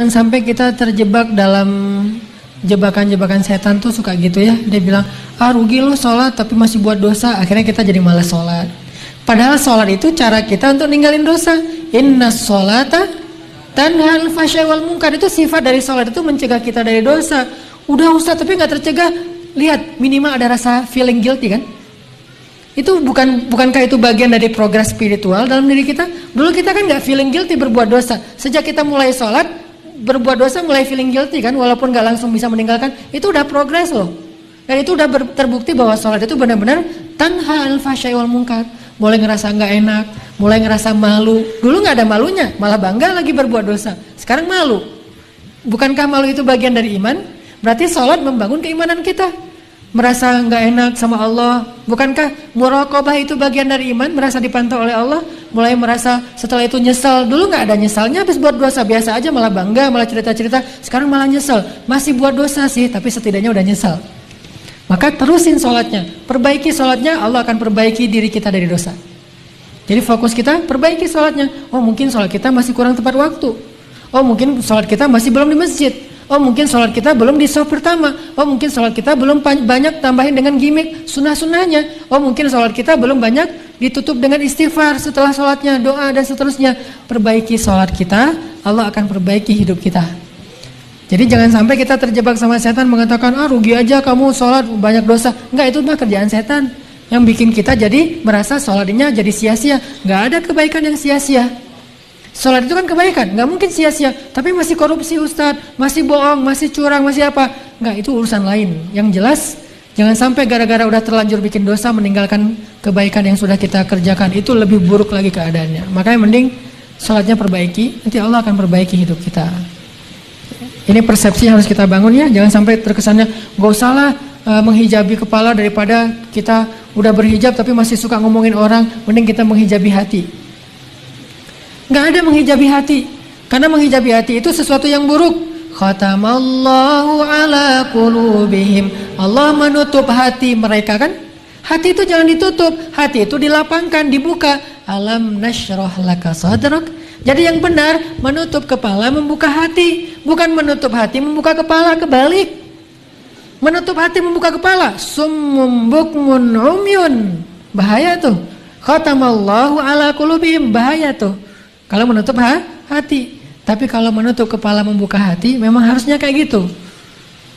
jangan sampai kita terjebak dalam jebakan-jebakan setan tuh suka gitu ya. Dia bilang, rugi lo sholat tapi masih buat dosa. Akhirnya kita jadi malas sholat. Padahal sholat itu cara kita untuk ninggalin dosa. Inna sholata tanha anil fahsya'i wal munkar. Itu sifat dari sholat itu mencegah kita dari dosa. Udah Ustaz tapi gak tercegah. Lihat minimal ada rasa feeling guilty kan. Itu bukankah itu bagian dari progres spiritual dalam diri kita? Dulu kita kan gak feeling guilty berbuat dosa. Sejak kita mulai sholat, berbuat dosa mulai feeling guilty kan, walaupun gak langsung bisa meninggalkan. Itu udah progres loh. Dan itu udah terbukti bahwa sholat itu benar-benar tanha anil fahsya'i wal munkar. Mulai ngerasa gak enak, mulai ngerasa malu. Dulu gak ada malunya, malah bangga lagi berbuat dosa. Sekarang malu. Bukankah malu itu bagian dari iman? Berarti sholat membangun keimanan kita. Merasa nggak enak sama Allah. Bukankah muraqabah itu bagian dari iman? Merasa dipantau oleh Allah. Mulai merasa setelah itu nyesal. Dulu nggak ada nyesalnya, habis buat dosa biasa aja, malah bangga, malah cerita-cerita. Sekarang malah nyesel. Masih buat dosa sih, tapi setidaknya udah nyesal. Maka terusin sholatnya, perbaiki sholatnya, Allah akan perbaiki diri kita dari dosa. Jadi fokus kita perbaiki sholatnya. Oh mungkin sholat kita masih kurang tepat waktu. Oh mungkin sholat kita masih belum di masjid. Oh mungkin sholat kita belum di shaf pertama. Oh mungkin sholat kita belum banyak tambahin dengan gimmick sunnah-sunnahnya. Oh mungkin sholat kita belum banyak ditutup dengan istighfar setelah sholatnya, doa dan seterusnya. Perbaiki sholat kita, Allah akan perbaiki hidup kita. Jadi jangan sampai kita terjebak sama setan mengatakan, rugi aja kamu sholat banyak dosa. Enggak, itu mah kerjaan setan yang bikin kita jadi merasa sholatnya jadi sia-sia. Enggak ada kebaikan yang sia-sia. Sholat itu kan kebaikan, nggak mungkin sia-sia. Tapi masih korupsi Ustadz, masih bohong, masih curang, masih apa? Nggak, itu urusan lain. Yang jelas, jangan sampai gara-gara udah terlanjur bikin dosa meninggalkan kebaikan yang sudah kita kerjakan. Itu lebih buruk lagi keadaannya. Makanya mending sholatnya perbaiki, nanti Allah akan perbaiki hidup kita. Ini persepsi yang harus kita bangun ya. Jangan sampai terkesannya, gak usahlah menghijabi kepala daripada kita udah berhijab tapi masih suka ngomongin orang. Mending kita menghijabi hati. Gak ada menghijabi hati. Karena menghijabi hati itu sesuatu yang buruk. Khatamallahu ala qulubihim. Allah menutup hati mereka kan. Hati itu jangan ditutup. Hati itu dilapangkan, dibuka. Alam nashrah laka sadrak. Jadi yang benar menutup kepala, membuka hati. Bukan menutup hati, membuka kepala, kebalik. Menutup hati, membuka kepala. Summum bukmun umyun. Bahaya tuh. Khatamallahu ala qulubihim. Bahaya tuh. Kalau menutup hati, tapi kalau menutup kepala membuka hati, memang harusnya kayak gitu.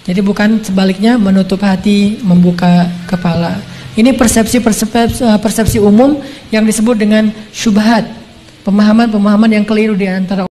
Jadi bukan sebaliknya menutup hati membuka kepala. Ini persepsi umum yang disebut dengan syubhat, pemahaman-pemahaman yang keliru di antara